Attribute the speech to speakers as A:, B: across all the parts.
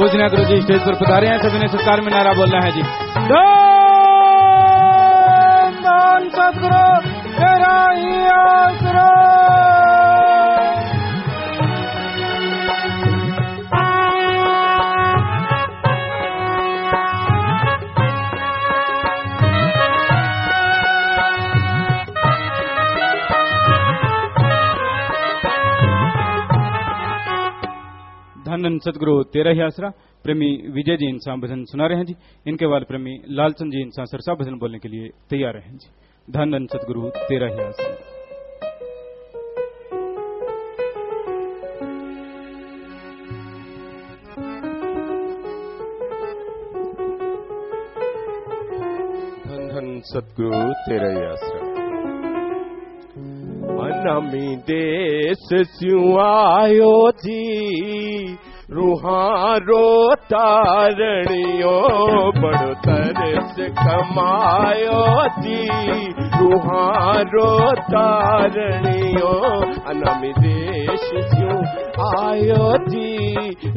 A: पूजना गुरु जी स्टेज पर पधारे हैं, सभी ने सत्कार में नारा बोलना है जी। धन सतगुरु तेरा ही आसरा। धन सतगुरु तेरा ही आसरा। प्रेमी विजय जी इंसान भजन सुना रहे हैं जी। इनके बाद प्रेमी लालचंद जी इंसान सरसा भजन बोलने के लिए तैयार हैं जी। धन सतगुरु तेरा ही आसरा।
B: धन सतगुरु तेरा ही आसरा। अनामी देश स्यू आयो जी, रूहारो तारणियो बड़ो तरस कमायो जी, रूहारो तारणियो अनामी देश स्यू आयो जी,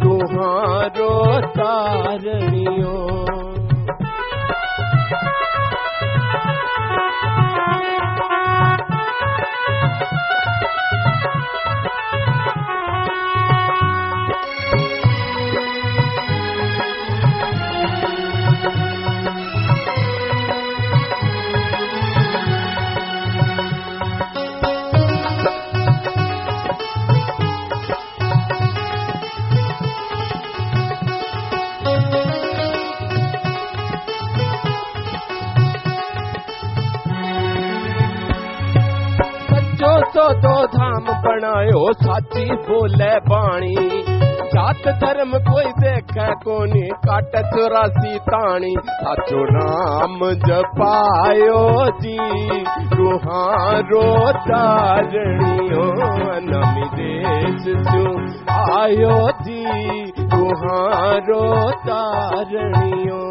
B: रूहारो तारणियो। दो धाम बनायो साची बोले बाणी, जात धर्म कोई देखे कोनी काट 84 ताणी। साचो नाम जपायो जी, रूहारो तारणियो अनामी देश स्यू आयो जी, रूहारो तारणियो।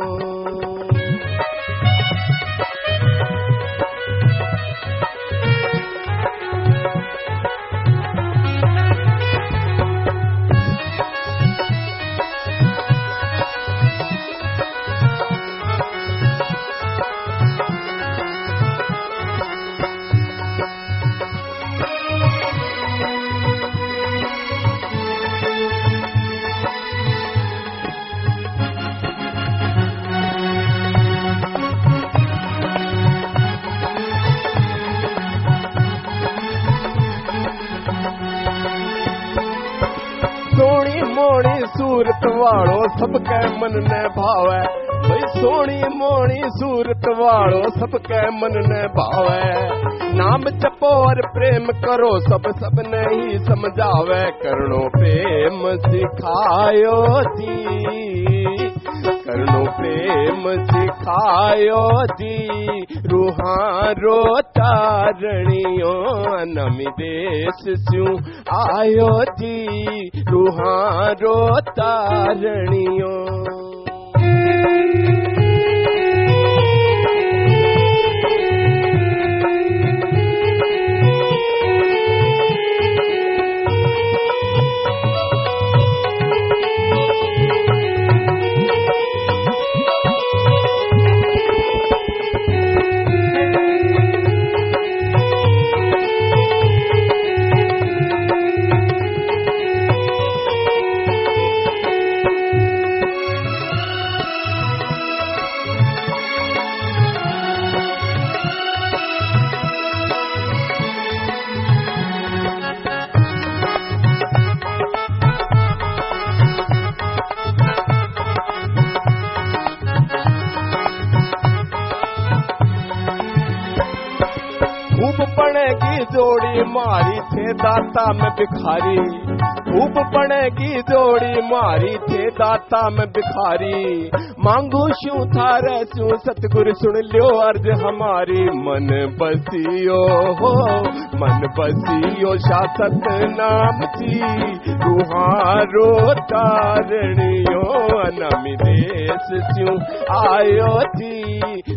B: सूरत वालो सबके मन ने भावे, भाई सोनी मोनी सूरत वालो सबके मन ने भावे। नाम जपो और प्रेम करो सब सब नहीं समझावे, करणो प्रेम सिखायो जी, करणो प्रेम सिखायो जी, रूहारो तारणियो अनामी देश स्यू आयो जी, रूहारो तारणियो। बनेगी जोड़ी मारी थे दाता में भिखारी, खूब बनेगी जोड़ी मारी थे दाता में भिखारी। मांगू शू थारे शू सतगुरु सुन लियो अर्ज हमारी, मन बसियो हो मन बसियो शासत नाम जी, रूहारो तारणियो अनामी देश स्यू आयो जी,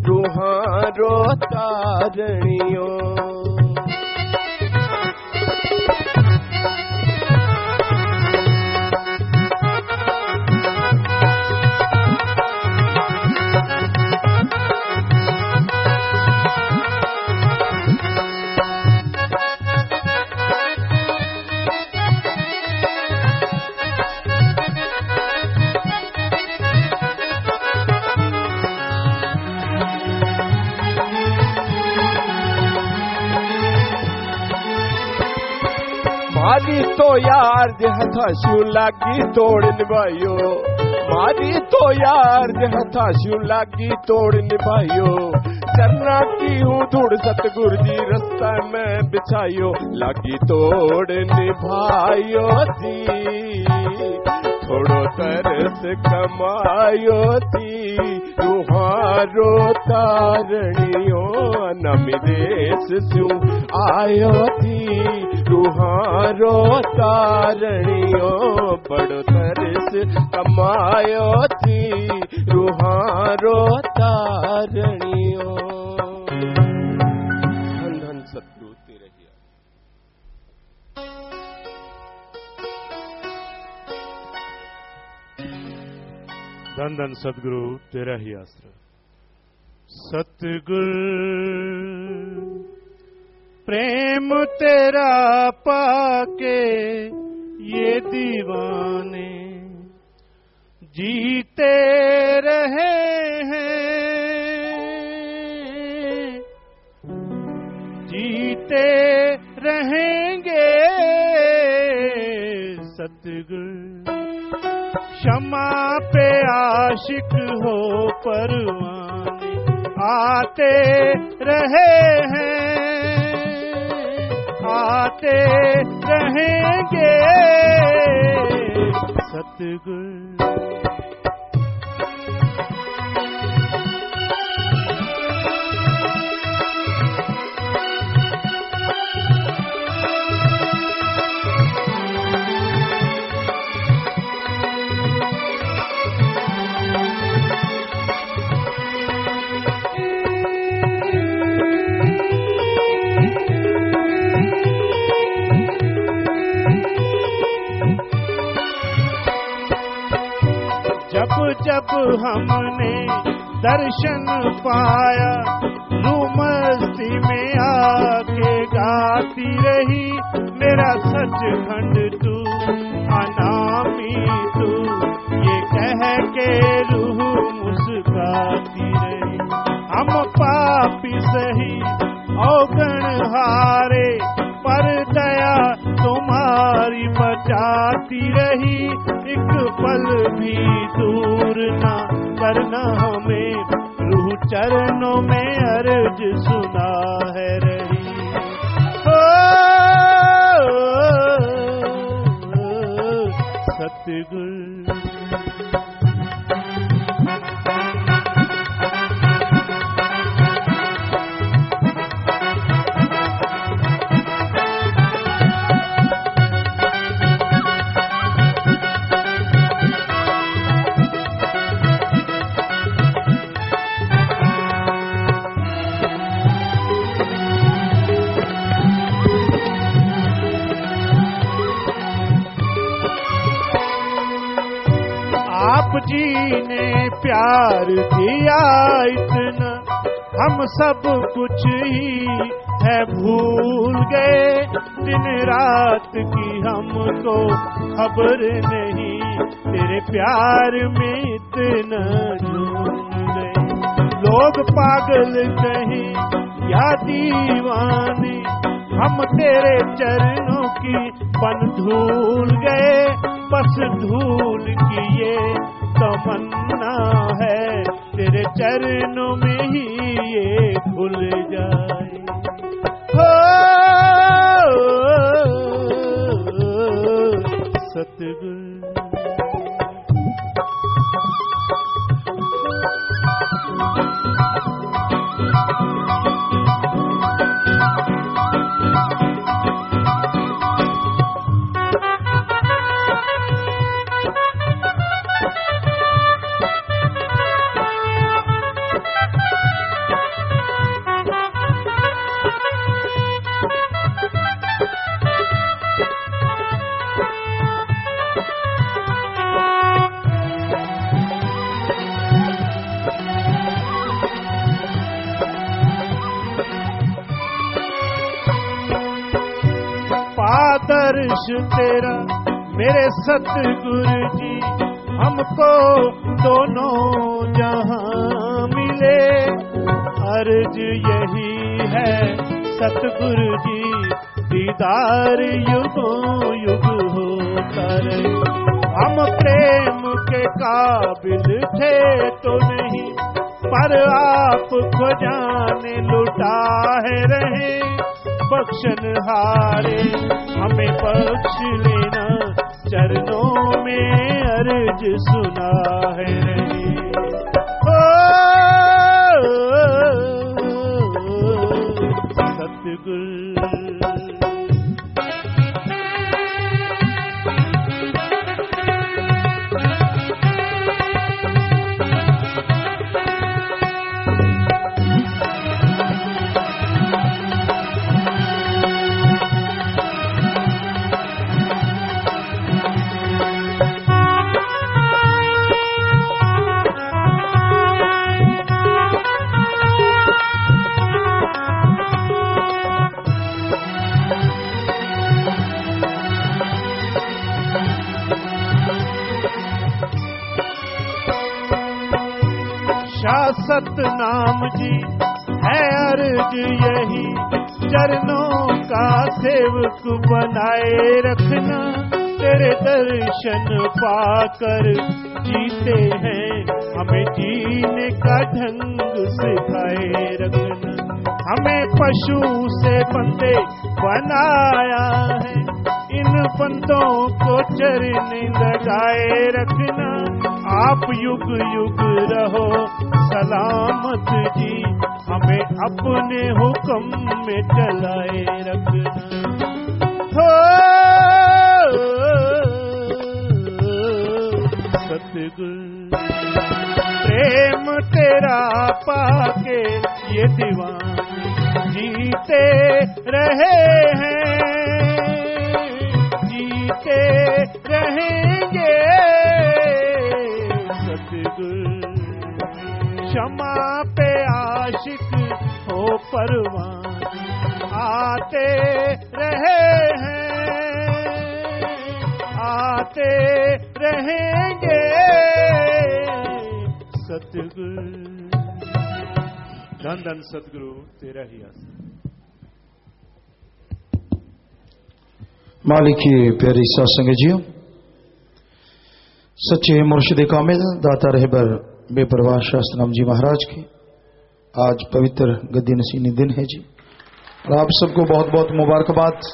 B: रूहारो तारणियो। मारी तो यार जे हथाशू लागी तोड़ निभायो, मारी तो यार जे हथाशू लागी तोड़ निभायो। चरना की हूँ धूड़ सतगुरु जी रास्ता में बिछायो, लागी तोड़ निभायो जी। थोड़ो तरस कमायो थी रुहारो तारणियो, नमी देश सु आयो थी रुहारो तारणियो। बड़ो तरस कमायो थी रुहारो तारणियो। धन धन सतगुरु तेरे ही।
C: धन धन सतगुरु तेरा ही आश्रय। सतगुरु प्रेम तेरा पाके ये दीवाने जीते रहे हैं, जीते रहेंगे। सतगुरु क्षमा पे आशिक हो परवाने आते रहे हैं, आते रहेंगे। सतगुरु जब हमने दर्शन पाया, रूह मस्ती में आके गाती रही। मेरा सचखंड तू अनामी तू, ये कह के रूह मुस्काती रही। हम पापी सही अवगुण हारे, पर दया तुम्हारी बचाती रही। एक पल भी दूर ना करना हमें, रूह चरणों में अर्ज सुना है रही। सतगुरु जी ने प्यार दिया इतना, हम सब कुछ ही है भूल गए। दिन रात की हमको खबर नहीं, तेरे प्यार में इतना झूम गए। लोग पागल कहें या दीवाने, हम तेरे चरणों की बन धूल गए। बस धूल की ये तमन्ना है, तेरे चरणों में ही ये खुल जाए। सतगुरु आदर्श तेरा मेरे सतगुरु जी, हमको दोनों जहां मिले। अर्ज यही है सतगुरु जी, दीदार युगों युग होता रहे। हम प्रेम के काबिल थे तो नहीं, पर आप खजाने लुटाए रहे। बख्शन हारे हमें बख्श लेना, चरणों में अर्ज सुना है रहे। सतगुरु सतनाम जी है अर्ज यही, चरणों का सेवक बनाए रखना। तेरे दर्शन पाकर जीते हैं, हमें जीने का ढंग सिखाए रखना। हमें पशु से बंदे बनाया है, इन बंदों को चरण लगाए रखना। आप युग युग रहो सलामत जी, हमें अपने हुक्म में चलाए रखना। हो सतगुरु प्रेम तेरा पाके ये दीवाने जीते रहे हैं, जीते रहेंगे। क्षमा पे आशिक हो परवान आते रहे हैं, आते रहेंगे। सतगुरु धन धन सतगुरु तेरा ही आसन।
D: मालिक की प्यारी साथ संगत जियो, सच्चे मुर्शिद कामिल दाता रहबर बेपरवाह शास्त्रनाम जी महाराज के आज पवित्र गद्दी नसीनी दिन है जी, और आप सबको बहुत बहुत मुबारकबाद।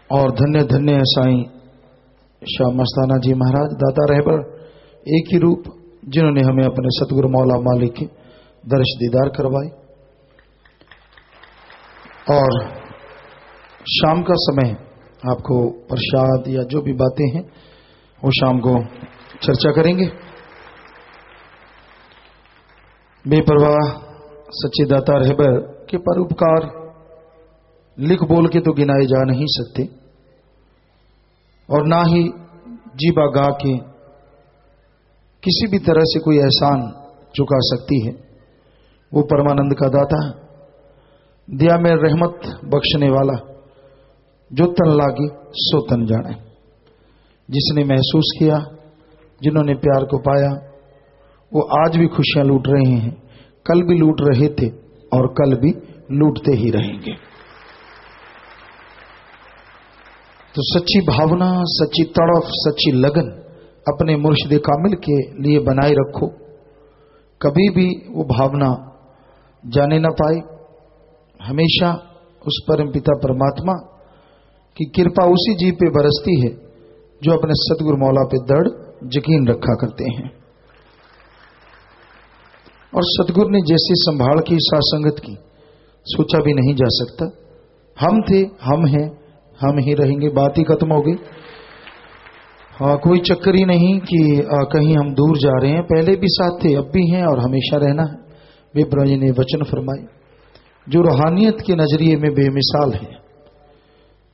D: और धन्य धन्य साईं शाह मस्ताना जी महाराज दाता रहबर एक ही रूप, जिन्होंने हमें अपने सतगुरु मौला मालिक के दर्श दीदार करवाए। और शाम का समय आपको प्रसाद या जो भी बातें हैं वो शाम को चर्चा करेंगे। बेपरवाह सच्चे दाता रहबर के परोपकार लिख बोल के तो गिनाए जा नहीं सकते, और ना ही जीबा गा के किसी भी तरह से कोई एहसान चुका सकती है। वो परमानंद का दाता, दिया में रहमत बख्शने वाला, जो तन लागी सो तन जाने। जिसने महसूस किया, जिन्होंने प्यार को पाया, वो आज भी खुशियां लूट रहे हैं, कल भी लूट रहे थे और कल भी लूटते ही रहेंगे। तो सच्ची भावना, सच्ची तड़फ, सच्ची लगन अपने मुर्शिद कामिल के लिए बनाए रखो। कभी भी वो भावना जाने न पाए। हमेशा उस परम पिता परमात्मा की कृपा उसी जीव पे बरसती है जो अपने सतगुरु मौला पे दृढ़ यकीन रखा करते हैं। और सतगुरु ने जैसे संभाल की साथ संगत की, सोचा भी नहीं जा सकता। हम थे, हम हैं, हम ही रहेंगे, बात ही खत्म हो गई। हाँ, कोई चक्कर ही नहीं कि कहीं हम दूर जा रहे हैं। पहले भी साथ थे, अब भी हैं और हमेशा रहना है। वे प्रभु जी ने वचन फरमाए जो रूहानियत के नजरिए में बेमिसाल है।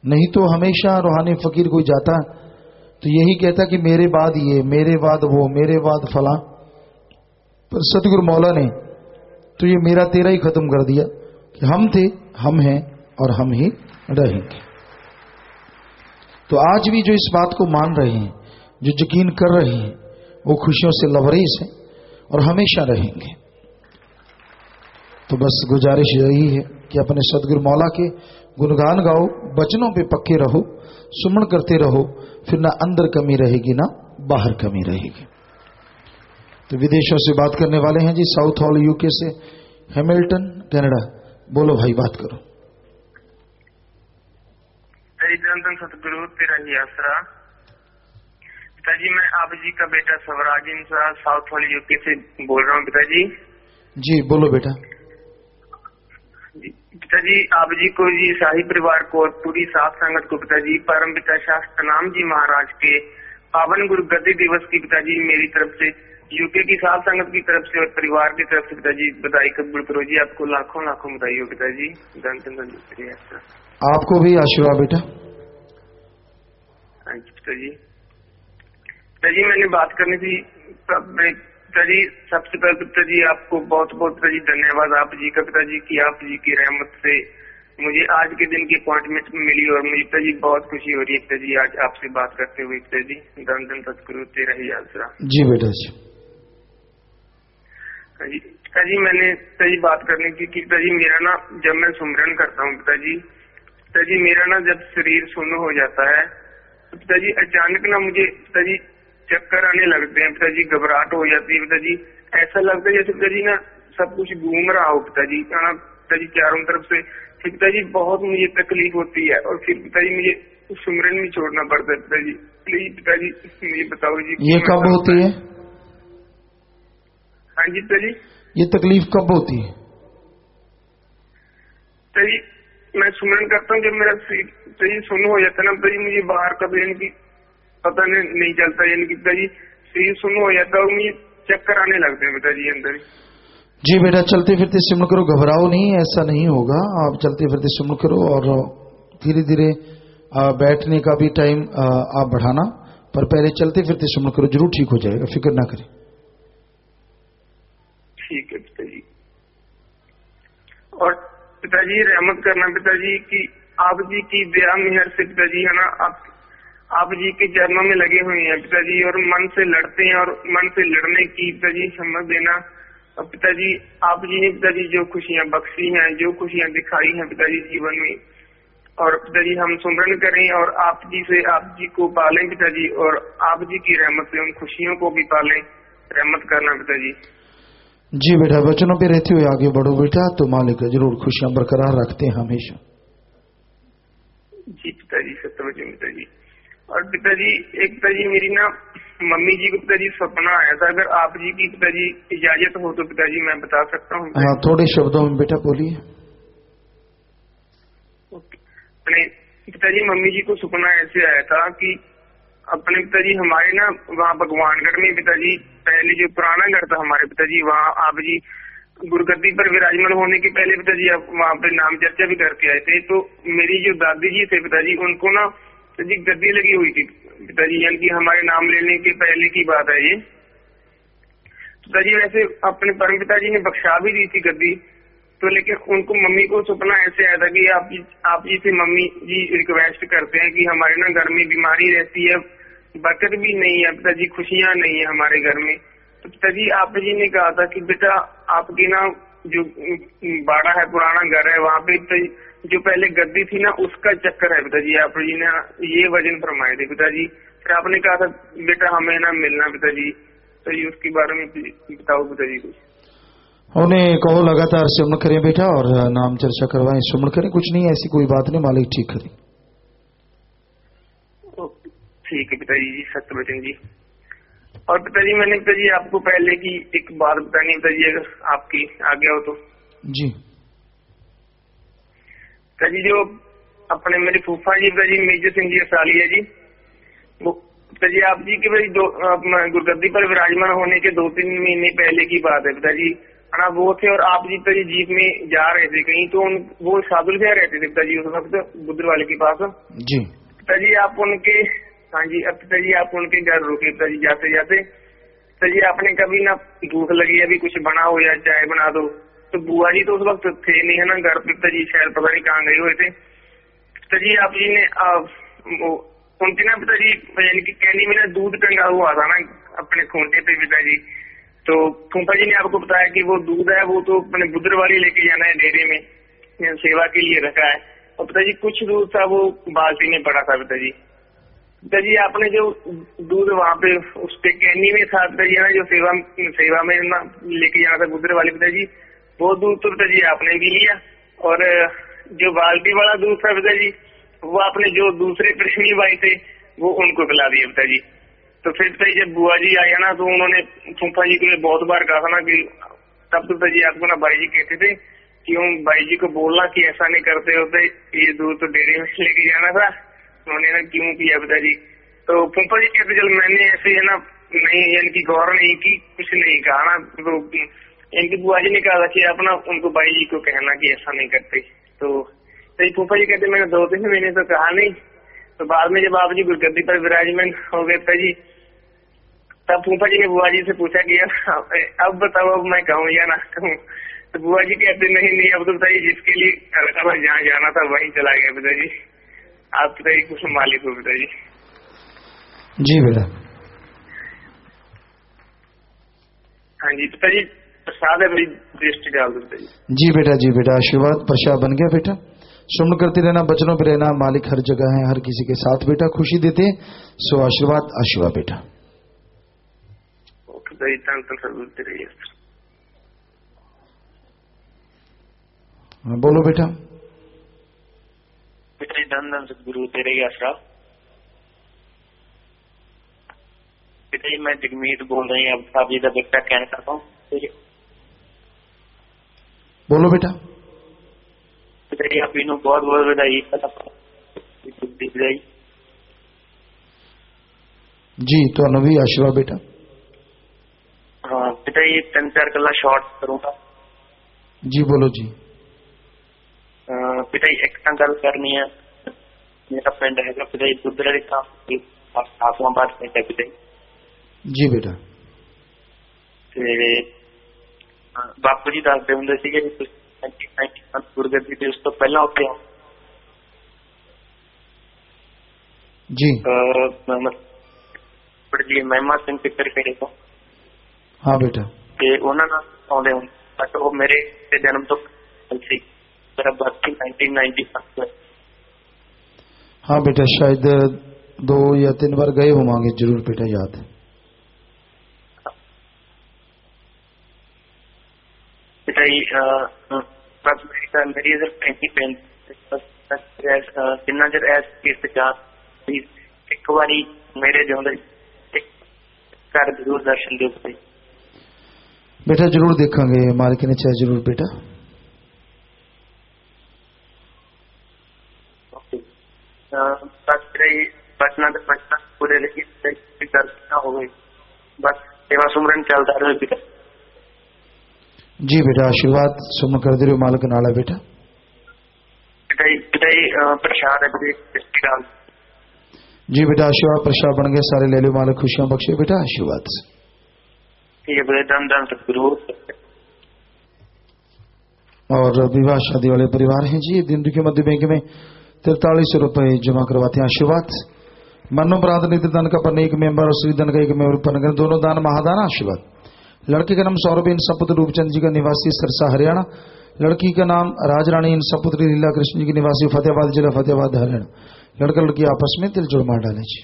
D: नहीं तो हमेशा रूहानी फकीर कोई जाता तो यही कहता कि मेरे बाद ये, मेरे बाद वो, मेरे बाद फला। पर सतगुरु मौला ने तो ये मेरा तेरा ही खत्म कर दिया कि हम थे, हम हैं और हम ही रहेंगे। तो आज भी जो इस बात को मान रहे हैं, जो यकीन कर रहे हैं, वो खुशियों से लबरेज हैं और हमेशा रहेंगे। तो बस गुजारिश यही है कि अपने सदगुरु मौला के गुणगान गाओ, वचनों पे पक्के रहो, सुमन करते रहो, फिर ना अंदर कमी रहेगी ना बाहर कमी रहेगी। तो विदेशों से बात करने वाले हैं जी, साउथ हॉल यूके से, हैमिल्टन कनाडा। बोलो भाई, बात करो।
E: सतगुरु तेरा ही आसरा। पिताजी मैं आप जी का बेटा स्वराज इंसा साउथ हॉल यूके से बोल रहा हूँ पिताजी।
D: जी बोलो बेटा।
E: पिताजी आप जी को जी, शाही परिवार को और पूरी साथ संगत को पिताजी परम पिता शास्त्र नाम जी महाराज के पावन गुरु गद्दी दिवस की पिताजी मेरी तरफ से, यूके की साथ संगत की तरफ से और परिवार की तरफ से पिताजी बधाई कबूल करो जी। आपको लाखों लाखों बधाई हो पिताजी।
D: आपको भी आशीर्वाद बेटा।
E: हाँ जी पिताजी। पिताजी मैंने बात करनी थी पिताजी, सबसे पहले पिताजी आपको बहुत बहुत पिताजी धन्यवाद आप जी का पिताजी की आप जी की रहमत से मुझे आज के दिन की अपॉइंटमेंट मिली और मुझे पिताजी बहुत खुशी हो रही है पिताजी आज आपसे बात करते हुए पिताजी। धन धन सतगुरु तेरा ही आसरा।
D: जी बेटा जी।
E: पिताजी मैंने पिताजी बात करनी थी कि पिताजी मेरा ना जब मैं सुमरन करता हूँ पिताजी मेरा ना जब शरीर सुन्न हो जाता है तो पिताजी अचानक ना मुझे पिताजी चक्कर आने लगते हैं पिताजी, घबराहट हो जाती है पिताजी, ऐसा लगता है जैसे पिताजी ना सब कुछ घूम रहा हो पिताजी चारों तरफ से। फिर पिताजी बहुत मुझे तकलीफ होती है और फिर पिताजी मुझे सुमरन भी छोड़ना पड़ता है पिताजी। प्लीज पिताजी मुझे बताओ जी
D: ये कब होती है?
E: हाँ जी पिताजी।
D: ये तकलीफ कब होती है?
E: पिताजी मैं सुमरन करता हूँ जब मेरा पिताजी सुन्न हो जाता है ना पिताजी, मुझे बाहर का यानी कि पता नहीं चलता, यानी कि पिताजी शरीर सुन्न हो जाता है और मुझे चक्कर आने लगते हैं पिताजी अंदर।
D: जी बेटा, चलते फिरते सिमरण करो, घबराओ नहीं, ऐसा नहीं होगा। आप चलते फिरते सिमरण करो और धीरे धीरे बैठने का भी टाइम आप बढ़ाना, पर पहले चलते फिरते सिमरण करो, जरूर ठीक हो जाएगा, फिक्र ना करें।
E: ठीक है पिताजी। और पिताजी रहमत करना पिताजी की आप जी की दया मेहर से पिताजी है ना, आप जी के चरणों में लगे हुए हैं पिताजी और मन से लड़ते हैं और मन से लड़ने की पिताजी समझ देना। और पिताजी आप जी ने पिताजी जो खुशियां बख्शी हैं, जो खुशियां दिखाई हैं पिताजी जीवन में, और पिताजी हम सुमरन करें और आप जी को पालें पिताजी, और आप जी की रहमत से उन खुशियों को भी पालें, रहमत करना पिताजी।
D: जी बेटा, वचनों पे रहते हुए आगे बढ़ो बेटा, तो मालिक जरूर खुशियां बरकरार रखते हैं हमेशा।
E: जी पिताजी, सत्य वचन पिताजी। और पिताजी एक पिताजी मेरी ना मम्मी जी को पिताजी सपना आया था, अगर आप जी की पिताजी इजाजत हो तो पिताजी मैं बता सकता हूँ?
D: हाँ, थोड़े शब्दों में बेटा बोलिए।
E: अपने पिताजी मम्मी जी को सपना ऐसे आया था कि अपने पिताजी हमारे ना वहाँ भगवानगढ़ में पिताजी पहले जो पुराना घर था हमारे पिताजी, वहाँ आप जी गुरगद्दी पर विराजमान होने के पहले पिताजी आप वहाँ पे नाम चर्चा भी करके आए थे। तो मेरी जो दादी जी थे पिताजी, उनको ना पिताजी गद्दी लगी हुई थी पिताजी, यानी कि हमारे नाम लेने के पहले की बात है ये पिताजी। वैसे अपने परम पिताजी ने बख्शा भी दी थी गद्दी, तो लेकिन उनको मम्मी को सपना ऐसे आया था कि आप जी से मम्मी जी रिक्वेस्ट करते हैं कि हमारे ना घर में बीमारी रहती है, बरकत भी नहीं है पिताजी, खुशियां नहीं है हमारे घर में। तो पिताजी आप जी ने कहा था कि बेटा आपकी ना जो बाड़ा है, पुराना घर है, वहाँ पे जो पहले गद्दी थी ना उसका चक्कर है पिताजी। आप जी ने ये वजन फरमाए थे पिताजी। फिर आपने कहा था बेटा हमें ना मिलना पिताजी, तो ये उसके बारे में बताओ पिताजी कुछ।
D: उन्हें कहो लगातार सुमन करें बेटा और नाम चर्चा करवाएं, सुमन करें, कुछ नहीं ऐसी कोई बात नहीं, मालिक ठीक करें।
E: ठीक है पिताजी जी, सत्य वचन जी। और पिताजी मैंने पिताजी आपको पहले की एक बात बतानी पिताजी, अगर आपकी आज्ञा हो तो। जी पिताजी, जो अपने मेरे फूफा जी पिताजी मेजर सिंह जी असालिया जी, वो पिताजी आप जी के भाई गुरगद्दी पर विराजमान होने के 2-3 महीने पहले की बात है पिताजी, है ना। वो थे और आप जी पिताजी जीप में जा रहे थे कहीं, तो वो साधु से रहते थे पिताजी उस वक्त बुद्रवाले के पास जी। पिताजी आप उनके, हाँ जी, अब पिताजी आप उनके घर रुके पिताजी, जाते जाते पिताजी आपने कभी ना भूख लगी अभी कुछ बना हो या चाय बना दो, तो बुआ जी तो उस वक्त थे नहीं, है ना, घर पे पिताजी शायद पता नहीं कहाँ गए हुए थे। पिताजी आप जी ने उनके ना पिताजी यानी कि कैनी में ना दूध टंगा हुआ था ना अपने खूंटे पे पिताजी, तो फूफा जी ने आपको बताया कि वो दूध है वो तो अपने बुद्र वाली लेके जाना है डेयरी में, सेवा के लिए रखा है। और पिताजी कुछ दूध था वो बाल्टी में पड़ा था पिताजी। पिताजी आपने जो दूध वहाँ पे उस पे कैनी में था पिताजी ना, जो सेवा में ना लेके जाना था बुद्र वाली पिताजी, वो दूध तो पिताजी आपने भी लिया। और जो बाल्टी वाला दूध था पिताजी वो आपने जो दूसरे प्रेमी भाई थे वो उनको पिला दिया पिताजी। तो फिर पिताजी जब बुआ जी आया ना तो उन्होंने फूफा जी को बहुत बार कहा था ना कि तब तो पिताजी आपको ना भाई जी कहते थे कि उन भाई जी को बोलना कि ऐसा नहीं करते होते, ये दूध तो डेयरी में लेके जाना था, उन्होंने ना क्यों किया पिताजी। तो फूफा जी कहते चल मैंने ऐसे है ना नहीं इनकी गौर नहीं की, कुछ नहीं कहा ना, तो इनकी बुआ जी ने कहा था कि अपना उनको भाई जी को कहना कि ऐसा नहीं करते। तो फूफा जी कहते मैंने 2-3 महीने तो कहा नहीं। तो बाद में जब आप जी गुरगद्दी पर विराजमान हो गए पिताजी, तब फूफा जी ने बुआ जी से पूछा कि अब बताओ अब मैं कहूँ या ना कहूँ। तो बुआ जी कहते नहीं अब तो पिताजी जिसके लिए जहाँ जाना था वहीं चला गया पिताजी, आप पिताजी कुछ मालिक हो पिताजी।
D: जी बेटा।
E: हाँ जी पिताजी प्रसाद है मेरी दृष्टि डाल दो पिताजी।
D: जी बेटा, जी बेटा, आशीर्वाद प्रसाद बन गया बेटा। सुमन करते रहना, बचनों पे रहना, मालिक हर जगह है, हर किसी के साथ बेटा, खुशी देते हैं, सो आशीर्वाद बेटा। हाँ बोलो बेटा।
F: पिताजी धन धन सतगुरु तेरे ही आसरा। पिताजी मैं जगमीत बोल रही हूँ, अब आप जी का बेटा कहना चाहता हूँ।
D: बोलो बेटा।
F: पिताजी आप इन्हों बहुत बहुत बधाई
D: जी, तो भी आशीर्वाद बेटा।
F: हाँ पिताजी 3-4 गल्ला शॉर्ट करूंगा।
D: जी बोलो जी।
F: पिताजी एक गल करनी है, मेरा पिंड है पिताजी बुद्धरा आसमाबाद पिंड है पिताजी।
D: जी बेटा।
F: बापू जी दसते होंगे सी गुरगद्दी ते उस तो पहला उत्थे
D: जी
F: जी महिमा सिंह फिक्र खेड़े तो।
D: हाँ बेटा।
F: ते उन्हां नाल आउंदे हुण बट वो मेरे जन्म तो सी, मेरा बर्थ 1995।
D: हाँ बेटा, शायद 2 या 3 बार गए होंगे जरूर बेटा, याद है।
F: पिताजी बस मेरी इधर 20 जिन्ना चर ऐस किस्त जा एक बारी मेरे जो घर जरूर दर्शन दो
D: बेटा। जरूर देखेंगे, मालिक ने चाहे जरूर बेटा।
F: बचना पूरे दर्शन हो गई, बस सेवा सुमरन चलता रहे पिता।
D: जी बेटा, आशीर्वाद सुमन कर दे रहे हो, मालिक नाला बेटा।
F: पिताजी प्रसाद है
D: जी बेटा, आशीर्वाद प्रसाद बन गए, सारे ले लो, मालिक खुशियां बख्शे बेटा, आशीर्वाद।
F: ठीक है बेटा, धन सतगुरु।
D: और विवाह शादी वाले परिवार हैं जी, दिन के मध्य बैंक में 43 रुपए जमा करवाते हैं, आशीर्वाद। मरणोपरांत नित्य दान का पर एक मेंबर और श्री धन का एक मेंबर पर दोनों दान महादान, आशीर्वाद। लड़के का नाम सौरभ इन सपुत्र रूपचंद जी का निवासी सरसा हरियाणा। लड़की का नाम राजरानी इन सपुत्री लीला कृष्ण जी की निवासी फतेहाबाद जिला फतेहाबाद हरियाणा। लड़का लड़की आपस में तिल जोड़ मार डाले जी।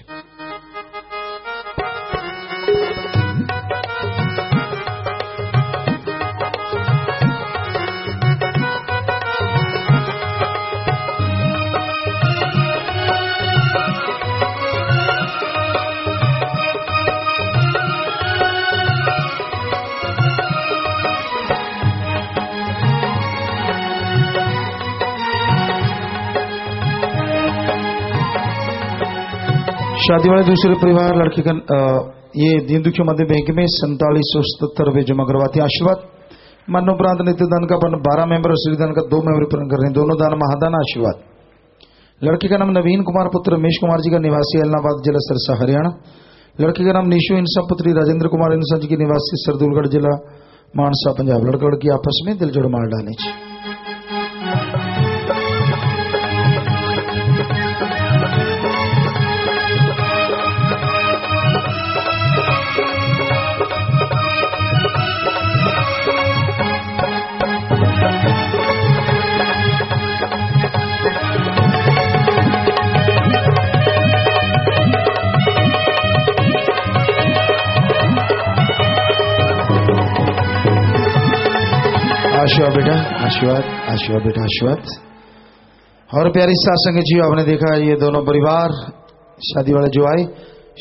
D: शादी वाले दूसरे परिवार लड़की का ये दीन दुखियों मध्य बैंक में 4777 रुपए जमा करवाते हैं, आशीर्वाद। मरणोपरांत नित्य दान का 12 मेंबर और श्रीदान का 2 मेंबर पूर्ण कर रहे हैं, दोनों दान महादान, आशीर्वाद। लड़की का नाम नवीन कुमार पुत्र रमेश कुमार जी का निवासी एलनाबाद जिला सरसा हरियाणा। लड़की का नाम निशु इंसा पुत्री राजेंद्र कुमार इंसा जी की निवासी सरदुलगढ़ जिला मानसा पंजाब। लड़का लड़की आपस में दिल जोड़ मार डाले। आशीर्वाद बेटा, आशीर्वाद, आशीर्वाद बेटा, आशीर्वाद। और प्यारी साथ संगत जी, आपने देखा ये दोनों परिवार शादी वाले जो आए,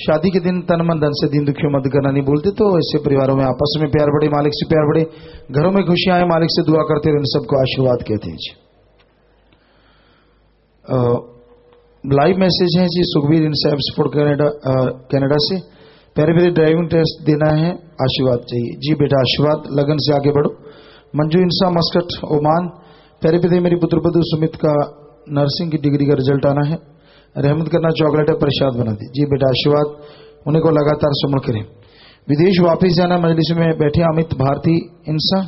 D: शादी के दिन तन मन धन से दिन दुखियों मत करना नहीं बोलते, तो ऐसे परिवारों में आपस में प्यार बढ़े, मालिक से प्यार बढ़े, घरों में खुशियां आए, मालिक से दुआ करते रहे, सबको आशीर्वाद कहते हैं जी। लाइव मैसेज है जी सुखबीर इन सैब्सफोर्ड कनाडा से। प्यारे प्यारे ड्राइविंग टेस्ट देना है, आशीर्वाद चाहिए जी बेटा, आशीर्वाद, लगन से आगे बढ़ो। मंजू इंसा मस्कट ओमान। प्यारे प्यारे मेरी पुत्रवधू सुमित का नर्सिंग की डिग्री का रिजल्ट आना है, रहमत करना, चॉकलेट प्रसाद बना दी जी बेटा, आशीर्वाद, उन्हीं को लगातार समर्पण करें। विदेश वापस जाना, मजलिस में बैठे अमित भारती इंसा।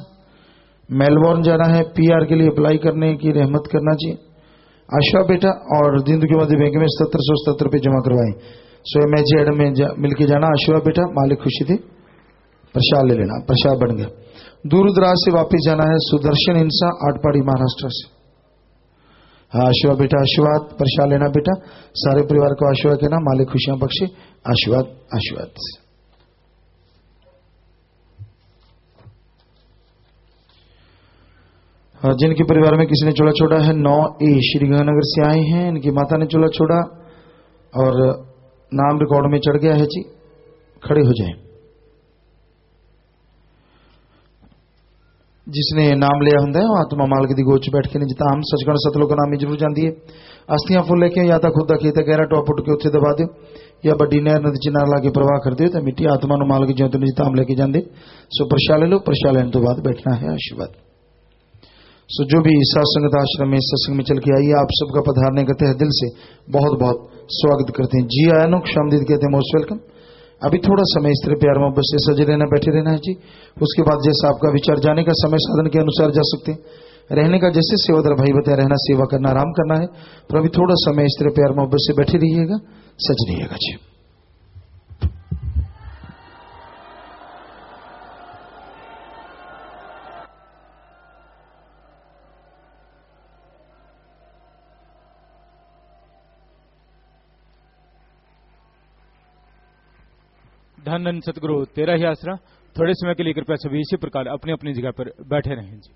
D: मेलबोर्न जाना है, पीआर के लिए अप्लाई करने की रहमत करना जी, आशा बेटा। और दिन के मध्य बैंक में 7777 रुपये जमा करवाएं, स्वयं एड में मिलके जाना, आशीर्वाद बेटा, मालिक खुशी थे, प्रसाद ले लेना, प्रसाद बन गया। दूर दराज से वापस जाना है, सुदर्शन इंसा आटपाड़ी महाराष्ट्र से। हाँ आशीर्वाद बेटा, आशीर्वाद, प्रसाद लेना बेटा, सारे परिवार को आशीर्वाद कहना, मालिक खुशियां बख्शे, आशीर्वाद, आशीर्वाद। जिनके परिवार में किसी ने चोला छोड़ा है, 9A श्रीगंगानगर से आए हैं, इनकी माता ने चोला छोड़ा और नाम रिकॉर्ड में चढ़ गया है जी, खड़े हो जाएं। जिसने नाम लिया होंगे आत्मा मालक दी गोच बैठ के नहीं जिता हम सचखंड सतलोक का नाम ही जरूर जाती है। अस्थियां फुल लेके या तो खुद का खेत गहरा टॉप उठ के उत्थे दबा दो, या बड़ी नहर नदी चिनार ला के प्रवाह कर दो, तो मिट्टी आत्मा नु मालक ज्यों तो जिता हम लेके जाते। सो प्रसाद ले लो, प्रसाद लेने तो बाद बैठना है, आशीर्वाद। सो जो भी सत्संगत आश्रम में सत्संग में चल के आइए, आप सबका पधारने का तहे दिल से बहुत बहुत स्वागत करते हैं जी। आयनो क्षमदीद कहते हैं, मोस्ट वेलकम। अभी थोड़ा समय इस तरह प्यार मोहब्बत से सजे रहना, बैठे रहना है जी। उसके बाद जैसा आपका विचार, जाने का समय साधन के अनुसार जा सकते हैं, रहने का जैसे सेवादार भाई बताया, रहना, सेवा करना, आराम करना है। पर अभी थोड़ा समय इस तरह प्यार मोहब्बत से बैठे रहिएगा, सज रहिएगा जी।
A: धन धन सतगुरु तेरा ही आसरा। थोड़े समय के लिए कृपया सभी इसी प्रकार अपनी अपनी जगह पर बैठे रहें जी।